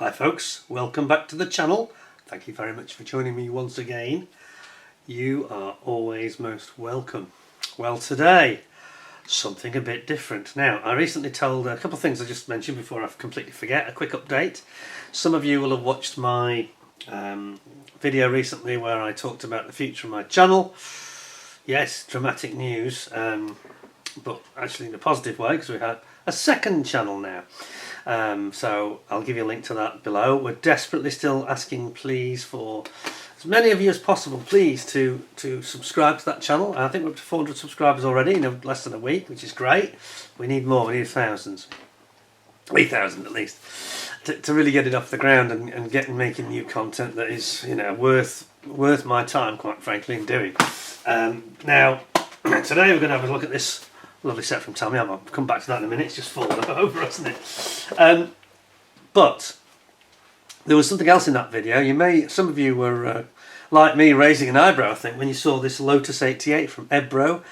Hi folks, welcome back to the channel. Thank you very much for joining me once again. You are always most welcome. Well, today, something a bit different. Now, I recently told a couple of things I just mentioned before I completely forget. A quick update. Some of you will have watched my video recently where I talked about the future of my channel. Yes, dramatic news, but actually in a positive way, because we have a second channel now. So I'll give you a link to that below. We're desperately still asking, please, for as many of you as possible, please, to subscribe to that channel. I think we're up to 400 subscribers already in less than a week, which is great. We need more. We need thousands, 3,000 at least, to really get it off the ground and get making new content that is, you know, worth my time, quite frankly, in doing. Now, today we're going to have a look at this lovely set from Tamiya. I'll come back to that in a minute. It's just fallen over, hasn't it? But there was something else in that video. Some of you were like me, raising an eyebrow, I think, when you saw this Lotus 88 from Ebro.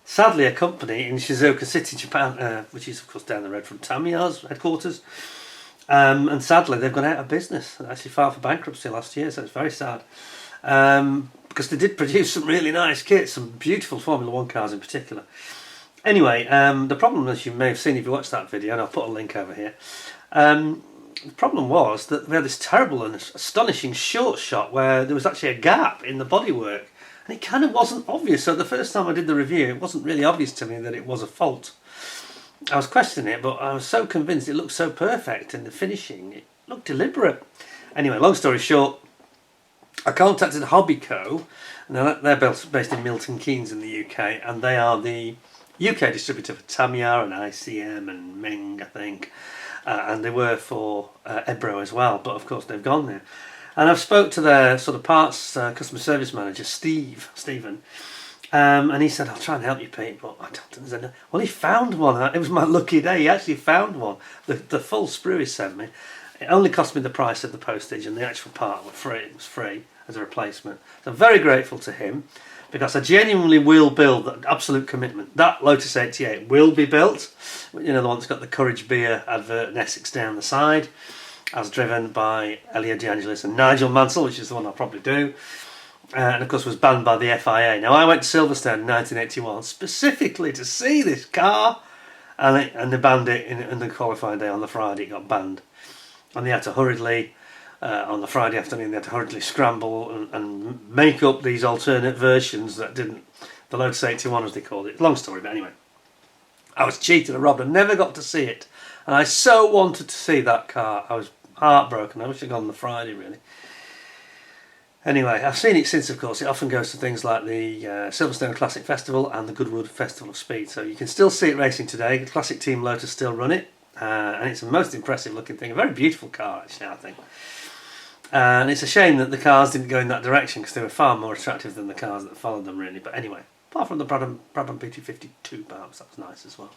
Sadly, a company in Shizuoka City, Japan, which is of course down the road from Tamiya's headquarters. And sadly, they've gone out of business. They actually filed for bankruptcy last year, so it's very sad. Because they did produce some really nice kits, some beautiful Formula 1 cars in particular. Anyway, the problem, as you may have seen if you watched that video, and I'll put a link over here, the problem was that we had this terrible and astonishing short shot where there was actually a gap in the bodywork, and it kind of wasn't obvious. So the first time I did the review, it wasn't really obvious to me that it was a fault. I was questioning it, but I was so convinced it looked so perfect in the finishing. It looked deliberate. Anyway, long story short, I contacted Hobbyco. Now they're based in Milton Keynes in the UK, and they are the UK distributor for Tamiya and ICM and Meng, I think, and they were for Ebro as well, but of course they've gone there. And I've spoke to their sort of parts customer service manager, Stephen, and he said, I'll try and help you, Pete, but I don't think there's any. Well, he found one. It was my lucky day. He actually found one. The full sprue he sent me. It only cost me the price of the postage, and the actual part was free. It was free as a replacement. So I'm very grateful to him, because I genuinely will build that absolute commitment. That Lotus 88 will be built. You know, the one that's got the Courage Beer advert and Essex down the side, as driven by Elio De Angelis and Nigel Mansell, which is the one I'll probably do. And of course was banned by the FIA. Now, I went to Silverstone in 1981 specifically to see this car, and they banned it in the qualifying day on the Friday. It got banned. And they had to hurriedly, on the Friday afternoon, they had to hurriedly scramble and make up these alternate versions that didn't, the Lotus 81 as they called it. Long story, but anyway. I was cheated and robbed. I never got to see it. And I so wanted to see that car. I was heartbroken. I wish I'd gone on the Friday, really. Anyway, I've seen it since, of course. It often goes to things like the Silverstone Classic Festival and the Goodwood Festival of Speed. So you can still see it racing today. The Classic Team Lotus still run it. And it's a most impressive looking thing. A very beautiful car, actually, I think. And it's a shame that the cars didn't go in that direction, because they were far more attractive than the cars that followed them, really. But anyway, apart from the Brabham PT52, perhaps, that was nice as well.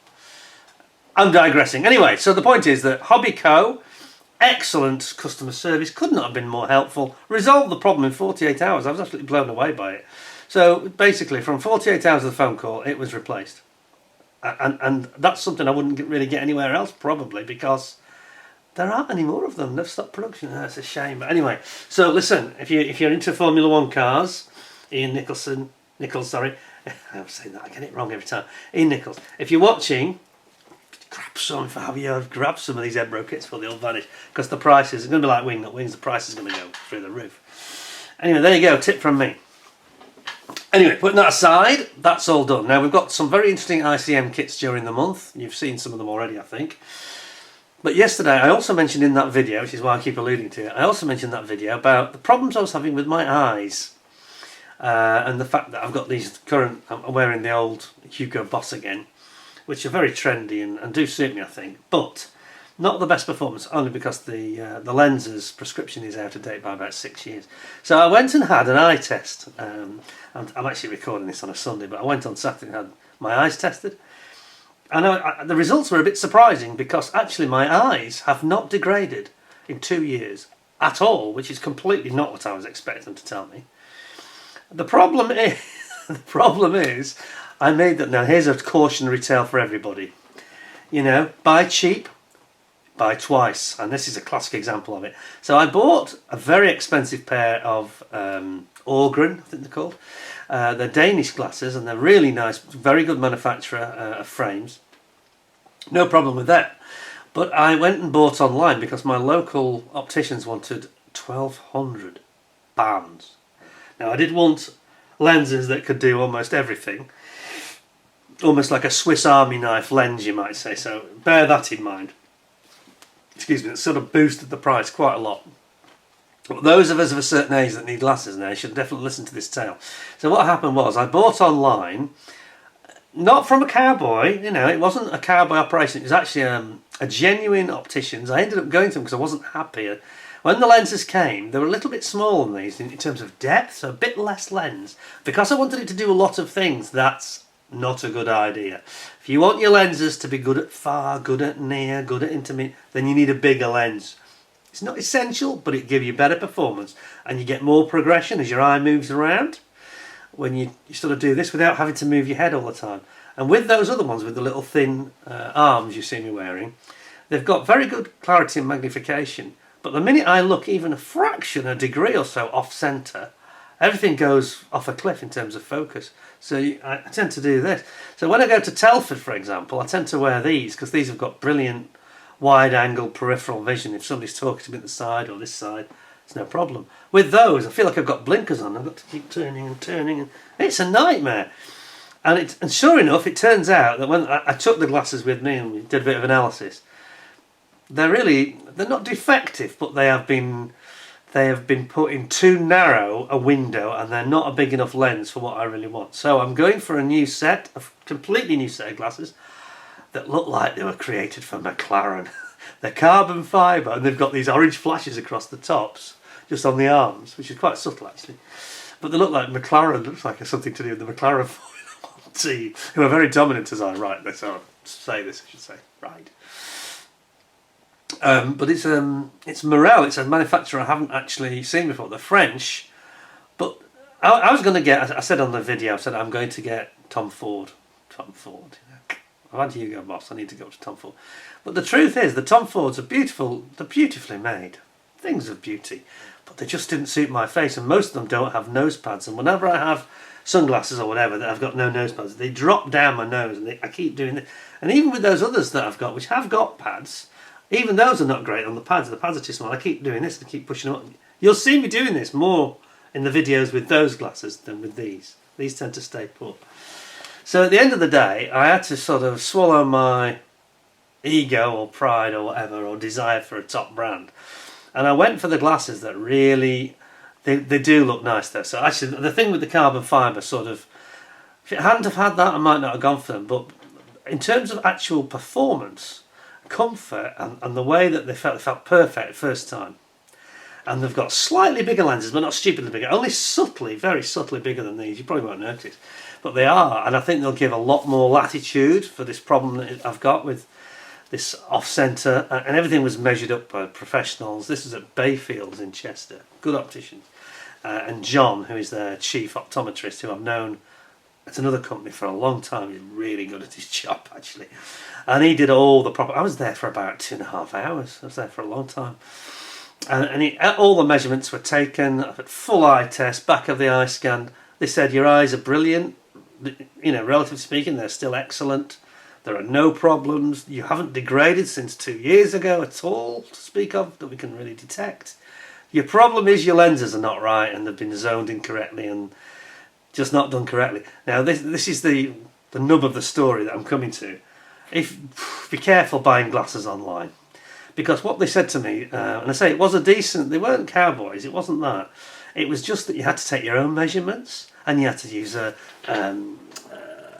I'm digressing. Anyway, so the point is that Hobbyco, excellent customer service, could not have been more helpful. Resolved the problem in 48 hours. I was absolutely blown away by it. So basically, from 48 hours of the phone call, it was replaced. And that's something I wouldn't really get anywhere else, probably, because there aren't any more of them. They've stopped production. That's a shame. But anyway, so listen, if you're into Formula 1 cars, Nichols, sorry. I always say that, I get it wrong every time. Ian Nichols. If you're watching, grab some for Javier, grab some of these Ebro kits for the old Vanish, because the prices are going to be like Wing Not Wings, the price is going to go through the roof. Anyway, there you go, tip from me. Anyway, putting that aside, that's all done. Now, we've got some very interesting ICM kits during the month. You've seen some of them already, I think. But yesterday, I also mentioned in that video, which is why I keep alluding to it, I also mentioned in that video about the problems I was having with my eyes. And the fact that I've got these I'm wearing the old Hugo Boss again, which are very trendy and do suit me, I think. But not the best performance, only because the lenses prescription is out of date by about 6 years. So I went and had an eye test. And I'm actually recording this on a Sunday, but I went on Saturday and had my eyes tested. And the results were a bit surprising, because actually my eyes have not degraded in 2 years at all, which is completely not what I was expecting them to tell me. The problem is, I made that. Now here's a cautionary tale for everybody. You know, buy cheap, buy twice, and this is a classic example of it. So I bought a very expensive pair of Orgren, I think they're called. They're Danish glasses, and they're really nice, very good manufacturer of frames. No problem with that. But I went and bought online because my local opticians wanted £1,200. Now I did want lenses that could do almost everything. Almost like a Swiss Army knife lens, you might say, so bear that in mind. Excuse me, it sort of boosted the price quite a lot. But those of us of a certain age that need glasses now should definitely listen to this tale. So what happened was I bought online, not from a cowboy, you know, it wasn't a cowboy operation, it was actually a genuine opticians. I ended up going to them because I wasn't happy. When the lenses came, they were a little bit smaller than these in terms of depth, so a bit less lens. Because I wanted it to do a lot of things, that's not a good idea. If you want your lenses to be good at far, good at near, good at intermediate, then you need a bigger lens. It's not essential, but it gives you better performance, and you get more progression as your eye moves around when you sort of do this without having to move your head all the time. And with those other ones with the little thin arms you see me wearing, they've got very good clarity and magnification, but the minute I look even a fraction, a degree or so off centre, everything goes off a cliff in terms of focus. So I tend to do this. So when I go to Telford, for example, I tend to wear these because these have got brilliant wide-angle peripheral vision. If somebody's talking to me at the side or this side, it's no problem. With those, I feel like I've got blinkers on. I've got to keep turning and turning, and it's a nightmare. And sure enough, it turns out that when I took the glasses with me and we did a bit of analysis, they're not defective, but they have been put in too narrow a window, and they're not a big enough lens for what I really want. So I'm going for a completely new set of glasses that look like they were created for McLaren. They're carbon fibre, and they've got these orange flashes across the tops, just on the arms, which is quite subtle actually. But they look like McLaren. Looks like it's something to do with the McLaren Formula 1 team, who are very dominant as I write this. I should say, right. But it's Morel. It's a manufacturer I haven't actually seen before. They're French, but I was going to get. I said on the video, I said I'm going to get Tom Ford. Tom Ford. I've had Hugo Boss. I need to go to Tom Ford. But the truth is, the Tom Fords are beautiful. They're beautifully made. Things of beauty, but they just didn't suit my face, and most of them don't have nose pads. And whenever I have sunglasses or whatever that I've got no nose pads, they drop down my nose, and I keep doing this. And even with those others that I've got, which have got pads, even those are not great on the pads. The pads are too small. I keep doing this and keep pushing them up. You'll see me doing this more in the videos with those glasses than with these. These tend to stay put. So at the end of the day, I had to sort of swallow my ego or pride or whatever, or desire for a top brand. And I went for the glasses that really, they do look nice though. So actually the thing with the carbon fibre sort of, if it hadn't have had that, I might not have gone for them. But in terms of actual performance, comfort, and the way that they felt perfect first time. And they've got slightly bigger lenses, but not stupidly bigger, only subtly, very subtly bigger than these. You probably won't notice, but they are, and I think they'll give a lot more latitude for this problem that I've got with this off-centre, and everything was measured up by professionals. This is at Bayfields in Chester, good opticians, and John, who is their chief optometrist, who I've known at another company for a long time. He's really good at his job actually, and he did all the proper. I was there for about 2.5 hours. I was there for a long time. And all the measurements were taken, full eye test, back of the eye scan. They said your eyes are brilliant, you know, relatively speaking, they're still excellent. There are no problems. You haven't degraded since 2 years ago at all, to speak of, that we can really detect. Your problem is your lenses are not right, and they've been zoned incorrectly and just not done correctly. Now this is the nub of the story that I'm coming to. Be careful buying glasses online. Because what they said to me, and I say it was they weren't cowboys, it wasn't that. It was just that you had to take your own measurements, and you had to use a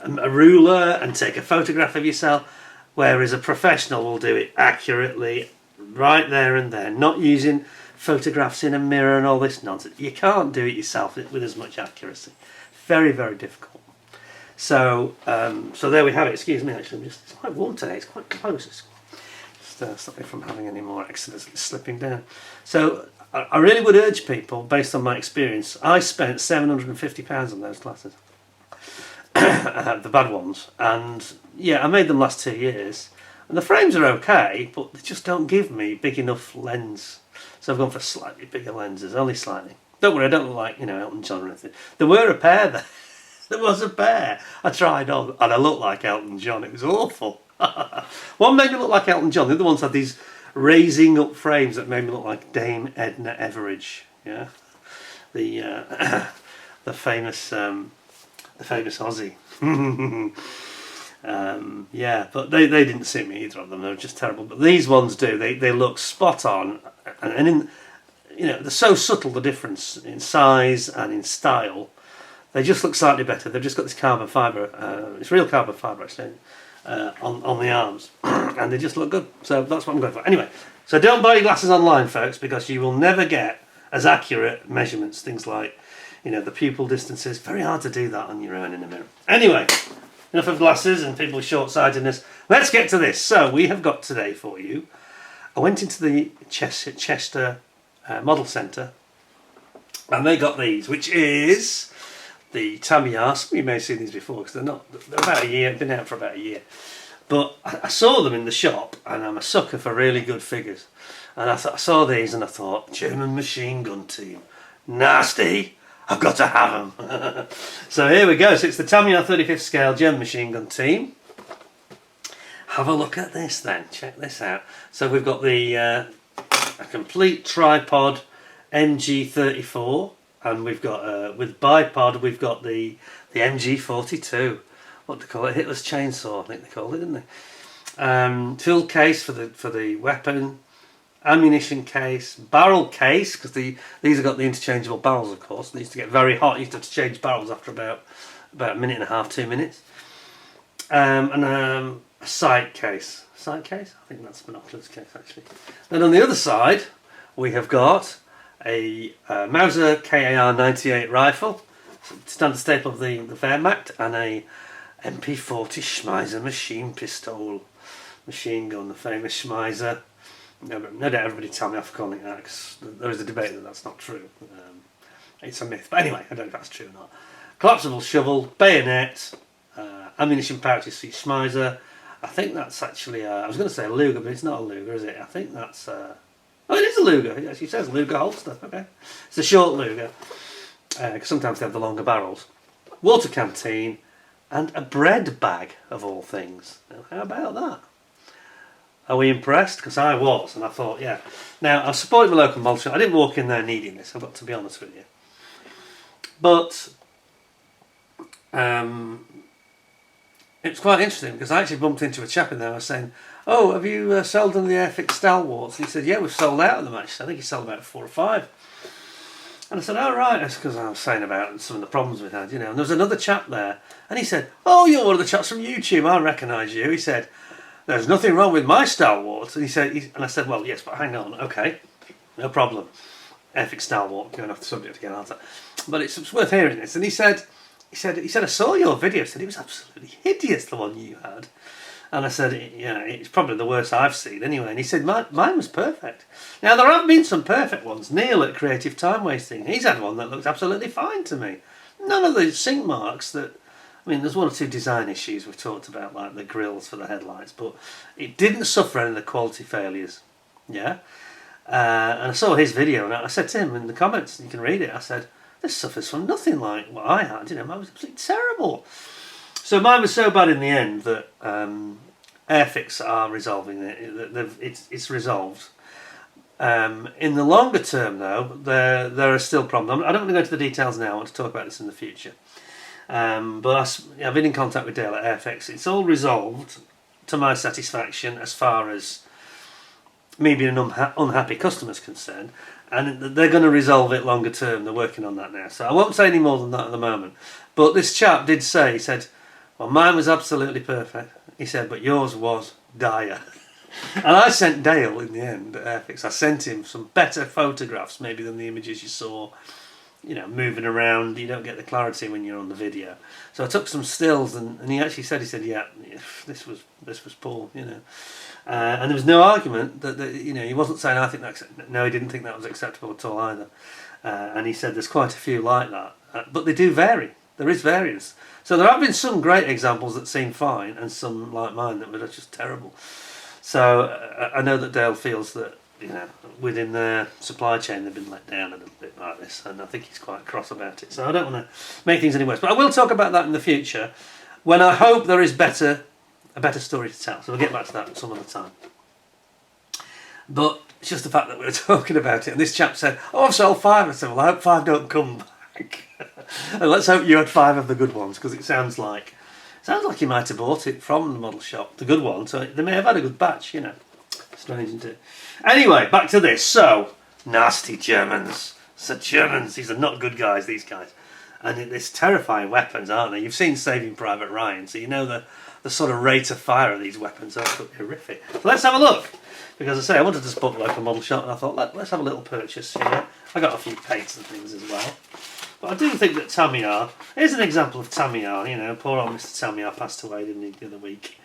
ruler and take a photograph of yourself, whereas a professional will do it accurately, right there and there, not using photographs in a mirror and all this nonsense. You can't do it yourself with as much accuracy. Very, very difficult. So, so there we have it. Excuse me, actually, it's quite warm today, it's quite close. Stop me from having any more accidents slipping down. So I really would urge people, based on my experience, I spent £750 on those glasses, the bad ones, and yeah, I made them last 2 years, And the frames are okay, but they just don't give me big enough lens. So I've gone for slightly bigger lenses, only slightly. Don't worry, I don't look like, Elton John or anything. There were a pair there. There was a pair I tried on, and I looked like Elton John. It was awful. One made me look like Elton John. The other ones had these raising up frames that made me look like Dame Edna Everage. Yeah, the the famous Aussie. Yeah, but they didn't suit me, either of them. They were just terrible. But these ones do. They look spot on, and in, they're so subtle, the difference in size and in style. They just look slightly better. They've just got this carbon fibre. It's real carbon fibre actually on the arms, and they just look good. So that's what I'm going for. Anyway, so don't buy your glasses online, folks, because you will never get as accurate measurements. Things like, the pupil distances. Very hard to do that on your own in a mirror. Anyway, enough of glasses and people with short-sightedness. Let's get to this. So we have got today for you. I went into the Chester Model Centre, and they got these, which is the Tamiya. Some of you may have seen these before because they're about a year, been out for about a year. But I saw them in the shop, and I'm a sucker for really good figures. And I saw these and I thought, German machine gun team, nasty, I've got to have them. So here we go. So it's the Tamiya 35th scale German machine gun team. Have a look at this then, check this out. So we've got the a complete tripod MG34. And we've got, with bipod, we've got the MG42. What do they call it? Hitler's chainsaw, I think they called it, didn't they? Tool case for the weapon, ammunition case, barrel case, because these have got the interchangeable barrels, of course. They used to get very hot. You used to have to change barrels after about a minute and a half, 2 minutes. And a sight case. Sight case? I think that's binoculars case, actually. Then on the other side, we have got a Mauser KAR 98 rifle, standard staple of the Wehrmacht, and a MP40 Schmeiser machine gun, the famous Schmeiser. No doubt everybody tell me off for calling it that, because there is a debate that that's not true. It's a myth, but anyway, I don't know if that's true or not. Collapsible shovel, bayonet, ammunition pouches for Schmeiser. I think that's actually, I was going to say a Luger, but it's not a Luger, is it? I think that's... Oh, it is a Luger. It actually says Luger holster. Okay, it's a short Luger, because sometimes they have the longer barrels. Water canteen and a bread bag, of all things. Now, how about that? Are we impressed? Because I was, and I thought, yeah. Now, I supported my local model shop. I didn't walk in there needing this, I've got to be honest with you. But it was quite interesting, because I actually bumped into a chap in there. I was saying, oh, have you sold on the Airfix Stalwarts? And he said, yeah, we've sold out of them actually. I think he sold about 4 or 5. And I said, oh right, that's because I was saying about some of the problems we had, And there was another chap there, and he said, oh, you're one of the chaps from YouTube, I recognise you. He said, there's nothing wrong with my Stalwarts. And and I said, well, yes, but hang on, okay, no problem. Airfix Stalwart, going off the subject again, aren't I? But it's worth hearing this. And he said, I saw your video. He said, it was absolutely hideous, the one you had. And I said, yeah, it's probably the worst I've seen anyway. And he said, mine was perfect. Now, there have been some perfect ones. Neil at Creative Time Wasting, he's had one that looked absolutely fine to me. None of the sink marks that... I mean, there's 1 or 2 design issues we've talked about, like the grills for the headlights, but it didn't suffer any of the quality failures. Yeah? And I saw his video, and I said to him in the comments, you can read it, I said, this suffers from nothing like what I had. Mine was absolutely terrible. So mine was so bad in the end that Airfix are resolving it. It's resolved. In the longer term, though, there are still problems. I don't want to go into the details now. I want to talk about this in the future. But I've been in contact with Dale at Airfix. It's all resolved to my satisfaction as far as me being an unhappy customer is concerned. And they're going to resolve it longer term. They're working on that now. So I won't say any more than that at the moment. But this chap did say, he said, well, mine was absolutely perfect. He said, but yours was dire. And I sent Dale, in the end, at Airfix, I sent him some better photographs maybe than the images you saw, moving around. You don't get the clarity when you're on the video. So I took some stills, and he actually said, yeah, this was poor, And there was no argument that he wasn't saying, I think that's... No, he didn't think that was acceptable at all either. And he said there's quite a few like that. But they do vary. There is variance. So there have been some great examples that seem fine, and some like mine that were just terrible. So I know that Dale feels that, you know, within their supply chain they've been let down a little bit by this, and I think he's quite cross about it. So I don't want to make things any worse, but I will talk about that in the future when I hope there is a better story to tell. So we'll get back to that some other time. But it's just the fact that we were talking about it, and this chap said, "Oh, I've sold 5." I said, "Well, I hope 5 don't come back." And let's hope you had 5 of the good ones, because it sounds like you might have bought it from the model shop, the good one. So they may have had a good batch, you know. Strange, isn't it? Anyway, back to this. So, nasty Germans. So Germans, these are not good guys, these guys. And it's terrifying weapons, aren't they? You've seen Saving Private Ryan, so you know the sort of rate of fire of these weapons are horrific. So let's have a look. Because I say, I wanted to support the local model shop, and I thought, let's have a little purchase here. I got a few paints and things as well. But I do think that Tamiya, here's an example of Tamiya, you know, poor old Mr. Tamiya passed away, didn't he, the other week.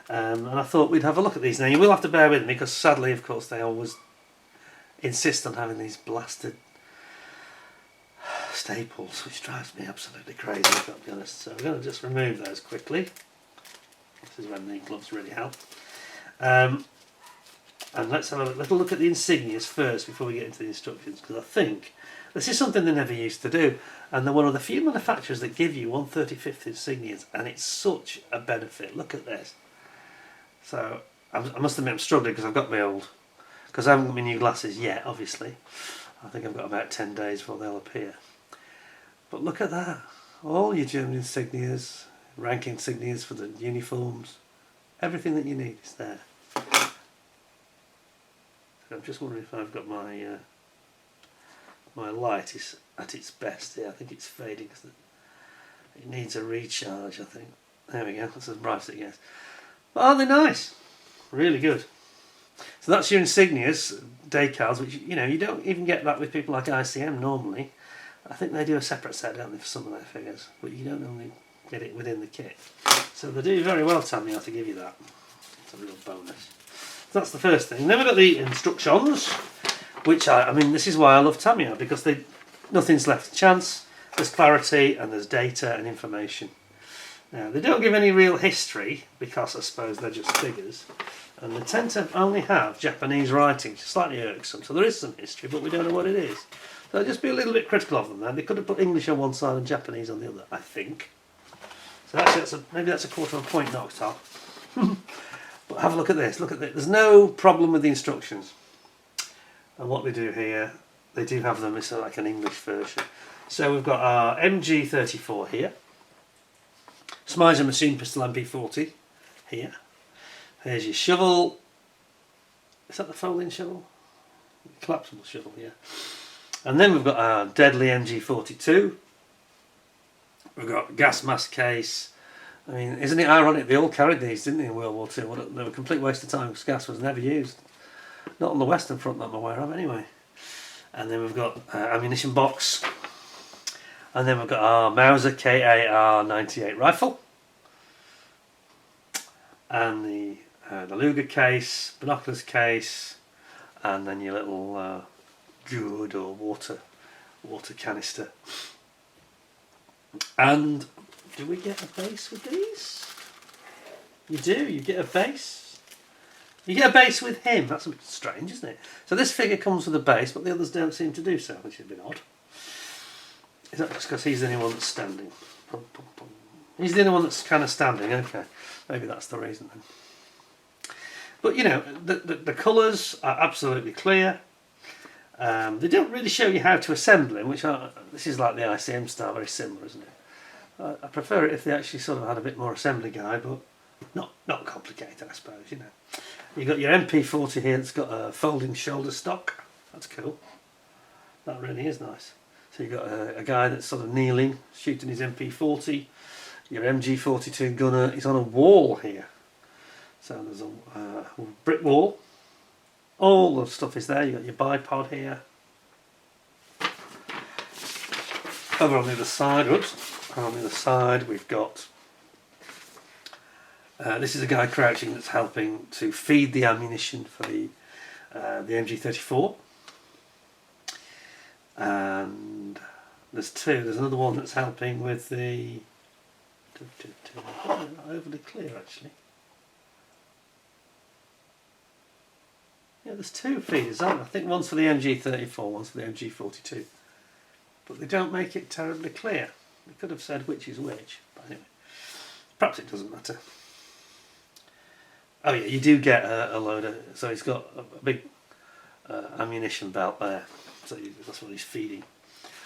And I thought we'd have a look at these. Now, you will have to bear with me, because sadly, of course, they always insist on having these blasted staples, which drives me absolutely crazy, I've got to be honest. So we're going to just remove those quickly. This is when the gloves really help. And let's have a little look at the insignias first before we get into the instructions, because I think this is something they never used to do, and they're one of the few manufacturers that give you 1/35 insignias, and it's such a benefit. Look at this. So I must admit I'm struggling because I've got my old, because I haven't got my new glasses yet, obviously. I think I've got about 10 days before they'll appear. But look at that. All your German insignias, rank insignias for the uniforms, everything that you need is there. I'm just wondering if I've got my my light is at its best here. I think it's fading because it needs a recharge, I think. There we go, that's as bright as it gets. But aren't they nice? Really good. So that's your insignias, decals, which, you know, you don't even get that with people like ICM normally. I think they do a separate set, don't they, for some of their figures, but you don't normally get it within the kit. So they do very well, Tamiya, to give you that. It's a real bonus. So that's the first thing. Then we've got the instructions, which I mean, this is why I love Tamiya, because nothing's left to chance. There's clarity and there's data and information. Now, they don't give any real history, because I suppose they're just figures, and they tend to only have Japanese writing, which is slightly irksome. So there is some history, but we don't know what it is. So just be a little bit critical of them then. They could have put English on one side and Japanese on the other, I think. So actually, maybe that's a quarter of a point knocked off. But have a look at this. Look at this. There's no problem with the instructions. And what they do here, they do have them. It's like an English version. So we've got our MG34 here. Tamiya Machine Pistol MP40 here. There's your shovel. Is that the folding shovel? Collapsible shovel, yeah. And then we've got our deadly MG42. We've got gas mask case. I mean, isn't it ironic? They all carried these, didn't they, in World War II? They were a complete waste of time because gas was never used. Not on the Western Front that I'm aware of, anyway. And then we've got ammunition box. And then we've got our Mauser KAR-98 rifle. And the Luger case, binoculars case, and then your little gourd or water canister. And do we get a base with these? You do, you get a base. You get a base with him. That's a bit strange, isn't it? So this figure comes with a base, but the others don't seem to do so, which is a bit odd. Is that just because he's the only one that's standing? He's the only one that's kind of standing, okay. Maybe that's the reason then. But, you know, the colours are absolutely clear. They don't really show you how to assemble him, this is like the ICM style, very similar, isn't it? I prefer it if they actually sort of had a bit more assembly guide, but not complicated, I suppose, you know. You've got your MP40 here that's got a folding shoulder stock. That's cool. That really is nice. So you've got a guy that's sort of kneeling, shooting his MP40. Your MG42 gunner is on a wall here. So there's a brick wall. All the stuff is there. You've got your bipod here. Over on the other side, on the other side we've got, this is a guy crouching that's helping to feed the ammunition for the MG34. And there's two. There's another one that's helping with the... Not overly clear, actually. Yeah, there's two feeders, aren't there? I think one's for the MG34, one's for the MG42. But they don't make it terribly clear. They could have said which is which, but anyway. Perhaps it doesn't matter. Oh yeah, you do get a loader. So he's got a big ammunition belt there. So that's what he's feeding.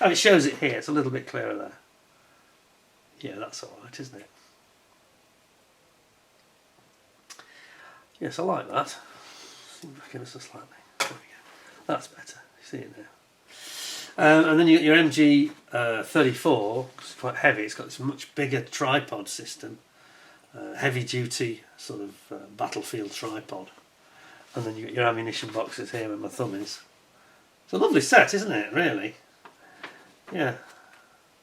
Oh, it shows it here. It's a little bit clearer there. Yeah, that's alright, isn't it? Yes, I like that. Seems back ever so slightly. There we go. That's better. You see it now. And then you get your MG34, because it's quite heavy. It's got this much bigger tripod system. Heavy duty sort of battlefield tripod. And then you get your ammunition boxes here where my thumb is. It's a lovely set, isn't it, really? Yeah.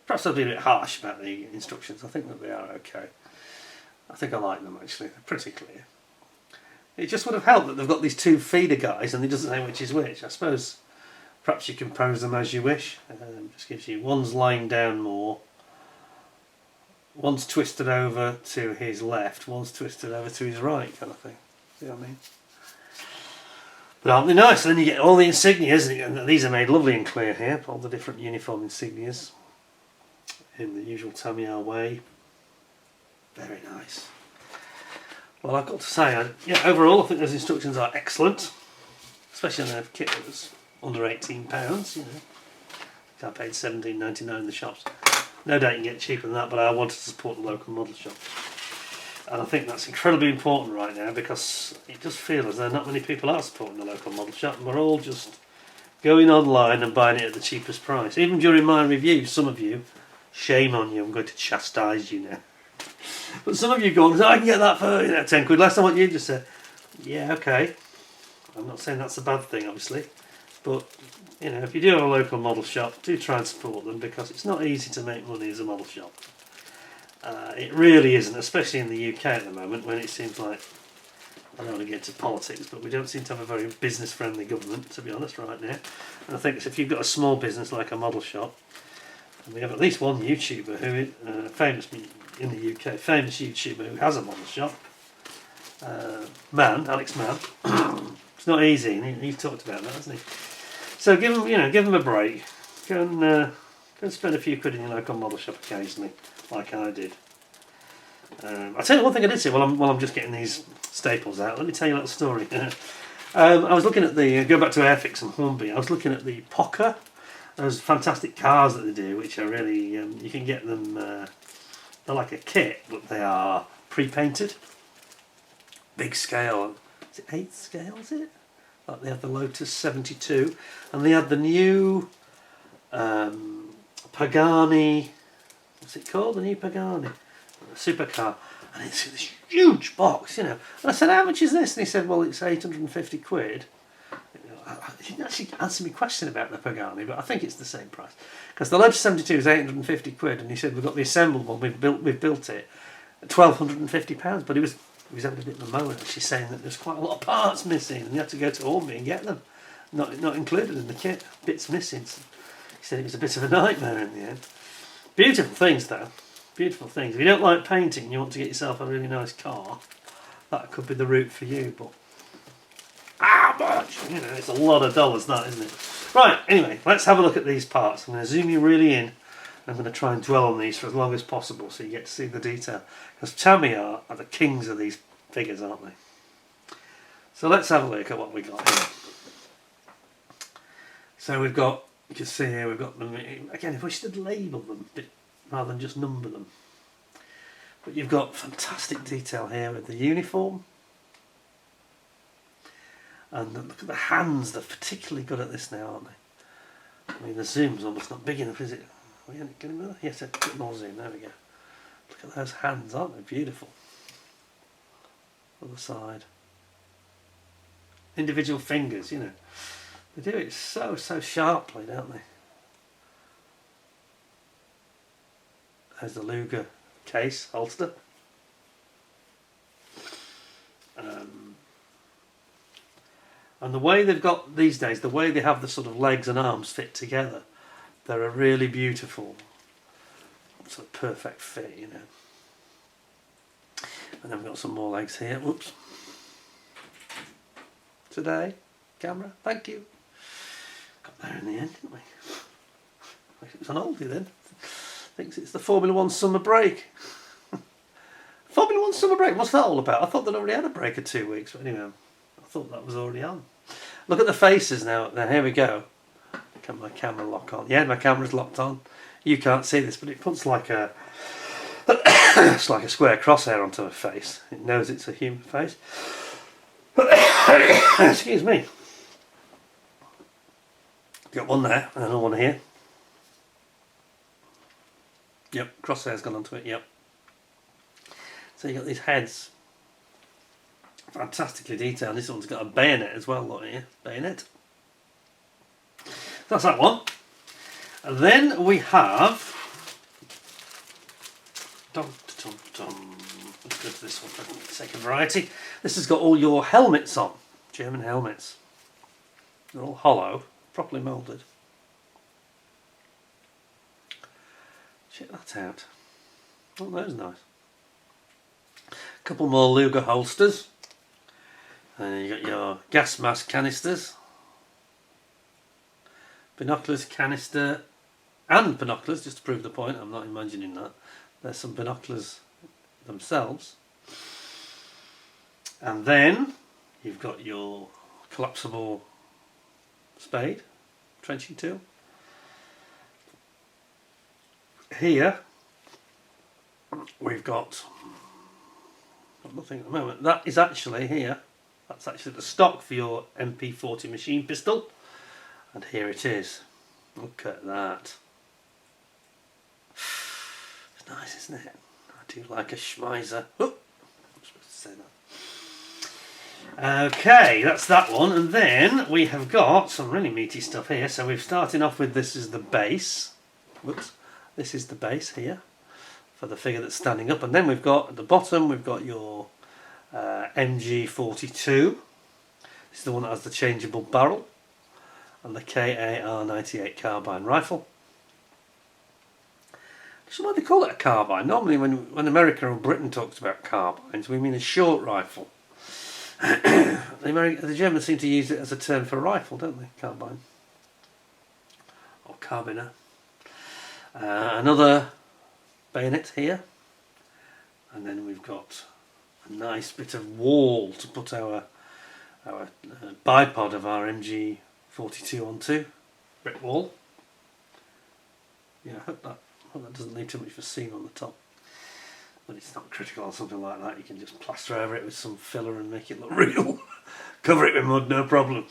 Perhaps I'll be a bit harsh about the instructions. I think that they are okay. I think I like them actually. They're pretty clear. It just would have helped that they've got these two feeder guys and it doesn't say which is which. I suppose perhaps you can pose them as you wish. Just gives you one's lying down more, one's twisted over to his left, one's twisted over to his right, kind of thing. See what I mean? But aren't they nice? And then you get all the insignias, and these are made lovely and clear here, all the different uniform insignias in the usual Tamiya way. Very nice. Well, I've got to say, yeah, overall I think those instructions are excellent, especially on a kit that was under £18, you know. I paid $17.99 in the shops. No doubt you can get cheaper than that, but I wanted to support the local model shop. And I think that's incredibly important right now, because it does feel as though not many people are supporting the local model shop, and we're all just going online and buying it at the cheapest price. Even during my review, some of you, shame on you, I'm going to chastise you now. But some of you go, I can get that for 10 quid less than what you just said. Yeah, okay. I'm not saying that's a bad thing, obviously. But, you know, if you do have a local model shop, do try and support them, because it's not easy to make money as a model shop. It really isn't, especially in the UK at the moment, when it seems like, I don't want to get into politics, but we don't seem to have a very business-friendly government, to be honest, right now. And I think if you've got a small business like a model shop, and we have at least one YouTuber who, famous in the UK, famous YouTuber who has a model shop, Alex Mann. It's not easy, and he's talked about that, hasn't he? So give him a break. Go and spend a few quid in your local model shop occasionally, like I did. I'll tell you one thing I did see while I'm just getting these staples out. Let me tell you a little story. I was looking at go back to Airfix and Hornby. I was looking at the Pocker. Those fantastic cars that they do, which are really, you can get them, they're like a kit, but they are pre-painted. Big scale. Is it 8 scale, is it? Like they have the Lotus 72, and they had the new Pagani, what's it called? The new Pagani supercar, and it's this huge box, you know. And I said, how much is this? And he said, well, it's 850 quid. He didn't actually answer me a question about the Pagani, but I think it's the same price, because the Lotus 72 is 850 quid, and he said, we've got the assembled one, we've built it at £1,250, but he was having a bit of a moment actually, saying that there's quite a lot of parts missing and you had to go to Hornby and get them, not included in the kit, bits missing. So he said it was a bit of a nightmare in the end. Beautiful things though, beautiful things. If you don't like painting and you want to get yourself a really nice car, that could be the route for you, but how much? You know, it's a lot of dollars, that, isn't it? Right, anyway, let's have a look at these parts. I'm going to zoom you really in. I'm going to try and dwell on these for as long as possible so you get to see the detail. Because Tamiya are the kings of these figures, aren't they? So let's have a look at what we got here. So we've got, you can see here, we've got them, again, if we should label them rather than just number them. But you've got fantastic detail here with the uniform. And look at the hands, they're particularly good at this now, aren't they? I mean, the zoom's almost not big enough, is it? Are we getting another? Yes, a bit more zoom, there we go. Look at those hands, aren't they beautiful? Other side. Individual fingers, you know. They do it so sharply, don't they? There's the Luger case, holster. And the way they've got these days, the way they have the sort of legs and arms fit together, they're a really beautiful, sort of perfect fit, you know. And then we've got some more legs here. Whoops. Today. camera, thank you. Got there in the end, didn't we? It was an oldie then. Thinks it's the Formula 1 summer break. Formula 1 summer break, what's that all about? I thought they'd already had a break of 2 weeks, but anyway, I thought that was already on. Look at the faces now. Now here we go. Can my camera lock on? Yeah, my camera's locked on. You can't see this, but it puts like a it's like a square crosshair onto a face. It knows it's a human face. Excuse me. Got one there and another one here. Yep, crosshair's gone onto it, yep. So you got these heads. Fantastically detailed. This one's got a bayonet as well, look here. Bayonet. That's that one. And then we have... Let's go to this one for the sake of variety. This has got all your helmets on. German helmets. They're all hollow, properly moulded. Check that out. Oh, those nice. A couple more Luger holsters. And you got your gas mask canisters. Binoculars canister and binoculars, just to prove the point, I'm not imagining that. There's some binoculars themselves. And then you've got your collapsible spade, trenching tool. Here we've got nothing at the moment. That is actually here. That's actually the stock for your MP40 machine pistol. And here it is. Look at that. It's nice, isn't it? I do like a Schmeiser. Oh, I'm supposed to say that. Okay, that's that one. And then we have got some really meaty stuff here. So we're starting off with, this is the base. Whoops. This is the base here for the figure that's standing up. And then we've got, at the bottom, we've got your MG42. This is the one that has the changeable barrel. And the KAR-98 carbine rifle. So why do they call it a carbine? Normally when America or Britain talks about carbines, we mean a short rifle. The Germans seem to use it as a term for a rifle, don't they? Carbine. Or carbiner. Another bayonet here. And then we've got a nice bit of wall to put our bipod of our MG42 onto. Brick wall. Yeah, I hope that doesn't need too much of a seam on the top. But it's not critical on something like that. You can just plaster over it with some filler and make it look real. Cover it with mud, no problem.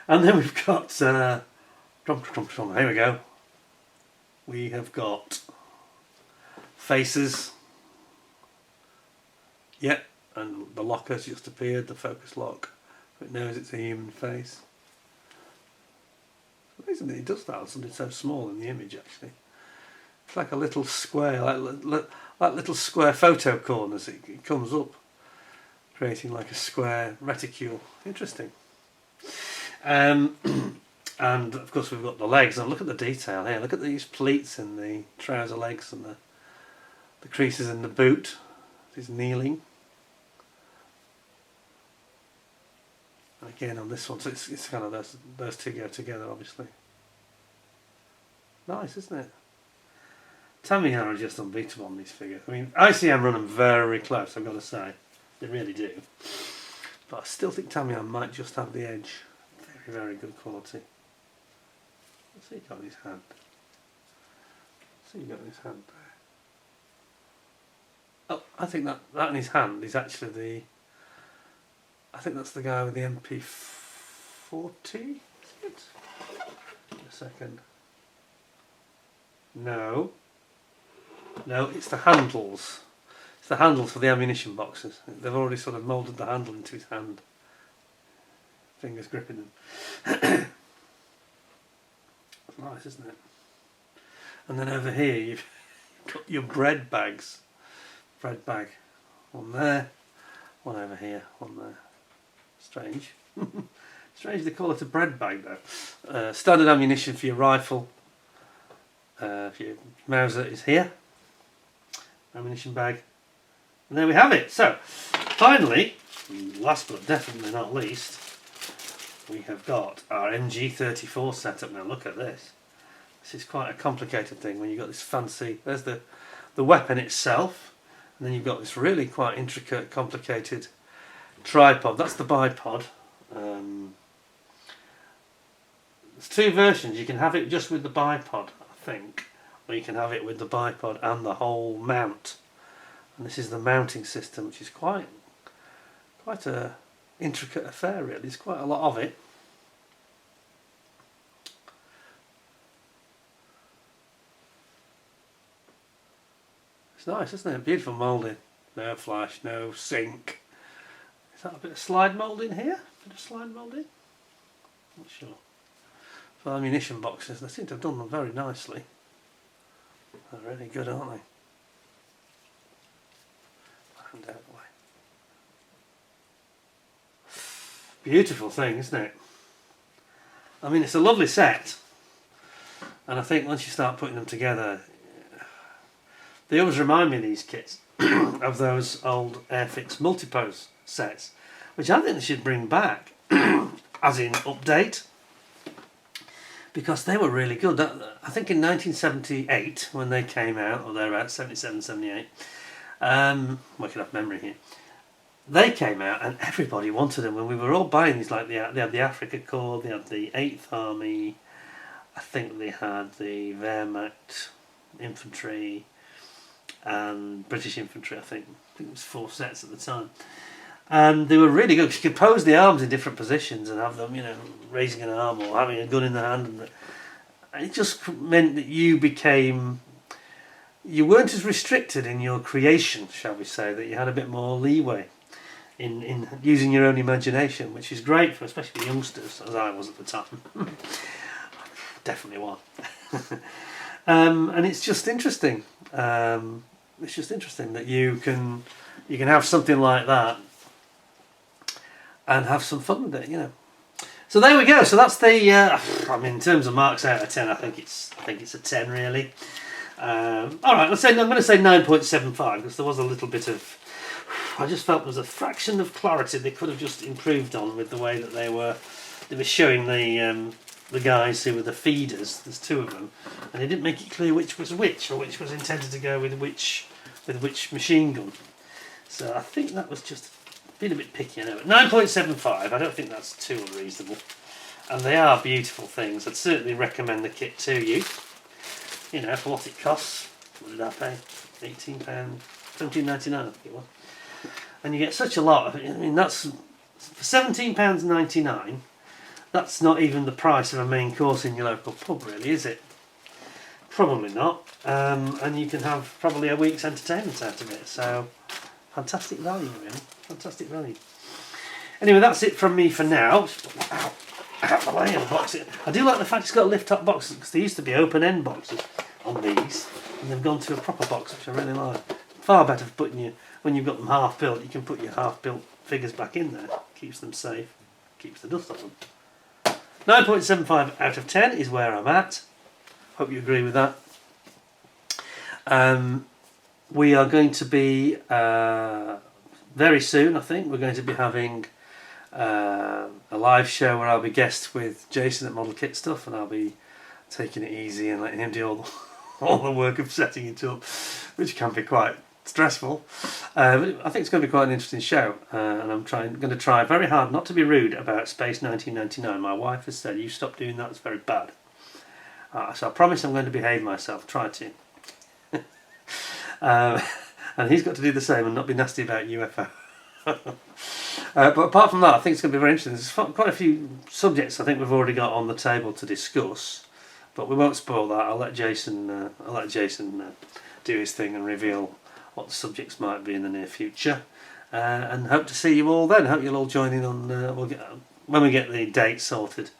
And then we've got here we go. We have got faces. Yep, and the locker's just appeared, the focus lock. It knows it's a human face. Amazing that it does that on something so small in the image, actually. It's like a little square, like little square photo corners. It comes up, creating like a square reticule. Interesting. And of course we've got the legs. And look at the detail here. Look at these pleats in the trouser legs and the creases in the boot. He's kneeling. And again on this one, so it's kind of those two go together, obviously. Nice, isn't it? Tamiya are just unbeatable on these figures. I mean, ICM run them very close, I've got to say. They really do. But I still think Tamiya might just have the edge. Very, very good quality. What's he got in his hand? What's he got in his hand there? Oh, I think that in his hand is actually the... I think that's the guy with the MP40, is it? A second. No, it's the handles. It's the handles for the ammunition boxes. They've already sort of moulded the handle into his hand. Fingers gripping them. It's nice, isn't it? And then over here you've got your bread bags. Bread bag. One there, one over here, one there. Strange. Strange they call it a bread bag though. Standard ammunition for your rifle. For your Mauser is here. Ammunition bag. And there we have it. So, finally, last but definitely not least, we have got our MG34 setup. Now look at this. This is quite a complicated thing when you've got this fancy, there's the weapon itself, and then you've got this really quite intricate, complicated tripod. That's the bipod. There's two versions. You can have it just with the bipod, I think, or you can have it with the bipod and the whole mount. And this is the mounting system, which is quite a intricate affair, really. There's quite a lot of it. It's nice, isn't it? Beautiful moulding. No flash, no sink. Is that a bit of slide moulding here? A bit of slide moulding? Not sure. For ammunition boxes, they seem to have done them very nicely. They're really good, aren't they? And out the way. Beautiful thing, isn't it? I mean, it's a lovely set, and I think once you start putting them together, they always remind me of these kits of those old Airfix multipose sets, which I think they should bring back, as in update, because they were really good. I think in 1978, when they came out, or thereabouts, 77, 78, working off memory here, they came out and everybody wanted them. When we were all buying these, like they had the Afrika Korps, they had the 8th Army, I think they had the Wehrmacht infantry and British infantry. I think it was 4 sets at the time, and they were really good because you could pose the arms in different positions and have them, you know, raising an arm or having a gun in the hand, and it just meant that you weren't as restricted in your creation, shall we say, that you had a bit more leeway in using your own imagination, which is great for especially youngsters, as I was at the time. Definitely was. And it's just interesting. It's just interesting that you can have something like that and have some fun with it, you know. So there we go. So that's the. I mean, in terms of marks out of 10, I think it's a 10 really. All right, I'm going to say 9.75 because there was a little bit of. I just felt there was a fraction of clarity they could have just improved on with the way that they were showing the guys who were the feeders. There's 2 of them, and they didn't make it clear which was which, or which was intended to go with which machine gun. So I think that was just being a bit picky. I know, but 9.75. I don't think that's too unreasonable, and they are beautiful things. I'd certainly recommend the kit to you. You know, for what it costs. What did I pay? £18, £17.99 I think it was. And you get such a lot. I mean, that's for £17.99. That's not even the price of a main course in your local pub, really, is it? Probably not. And you can have probably a week's entertainment out of it. So, fantastic value, really. Fantastic value. Anyway, that's it from me for now. Out the way and box it. I do like the fact it's got lift-top boxes, because they used to be open-end boxes on these, and they've gone to a proper box, which I really like. Far better for putting when you've got them half built, you can put your half built figures back in there. Keeps them safe, keeps the dust off them. 9.75 out of 10 is where I'm at. Hope you agree with that. We are going to be very soon, I think, we're going to be having a live show where I'll be guest with Jason at Model Kit Stuff, and I'll be taking it easy and letting him do all the work of setting it up, which can be quite stressful. But I think it's going to be quite an interesting show, and I'm going to try very hard not to be rude about Space 1999. My wife has said, "You stop doing that, it's very bad." So I promise I'm going to behave myself, try to. And he's got to do the same and not be nasty about UFO. But apart from that, I think it's going to be very interesting. There's quite a few subjects I think we've already got on the table to discuss, but we won't spoil that. I'll let Jason do his thing and reveal what the subjects might be in the near future, and hope to see you all then. Hope you'll all join in on when we get the date sorted.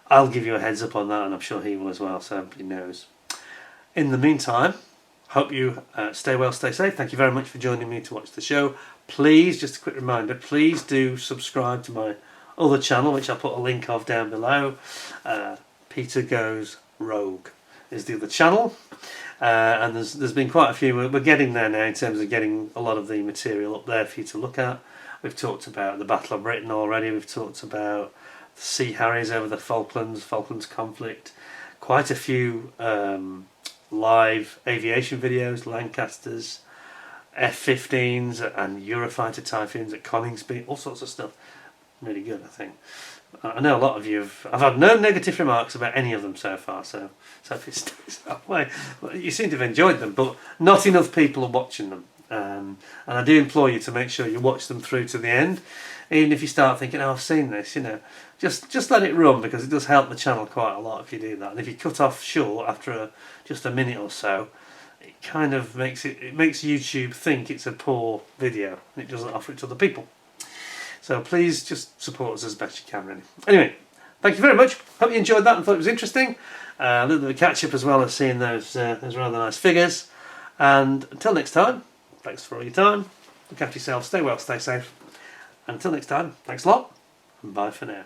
I'll give you a heads up on that, and I'm sure he will as well, so everybody knows. In the meantime, hope you stay well, stay safe. Thank you very much for joining me to watch the show. Please, just a quick reminder, please do subscribe to my other channel, which I'll put a link of down below. Peter Goes Rogue is the other channel. And there's been quite a few. We're getting there now in terms of getting a lot of the material up there for you to look at. We've talked about the Battle of Britain already. We've talked about Sea Harriers over the Falklands conflict, quite a few live aviation videos, Lancasters, F-15s and Eurofighter Typhoons at Coningsby, all sorts of stuff. Really good, I think. I know a lot of you I've had no negative remarks about any of them so far, so if it stays that way. Well, you seem to have enjoyed them, but not enough people are watching them. And I do implore you to make sure you watch them through to the end. Even if you start thinking, oh, I've seen this, just let it run, because it does help the channel quite a lot if you do that. And if you cut off short after just a minute or so, it kind of makes YouTube think it's a poor video and it doesn't offer it to other people. So please just support us as best you can, really. Anyway, thank you very much. Hope you enjoyed that and thought it was interesting. A little bit of a catch up as well as seeing those rather nice figures. And until next time, thanks for all your time. Look after yourself, stay well, stay safe. Until next time, thanks a lot, and bye for now.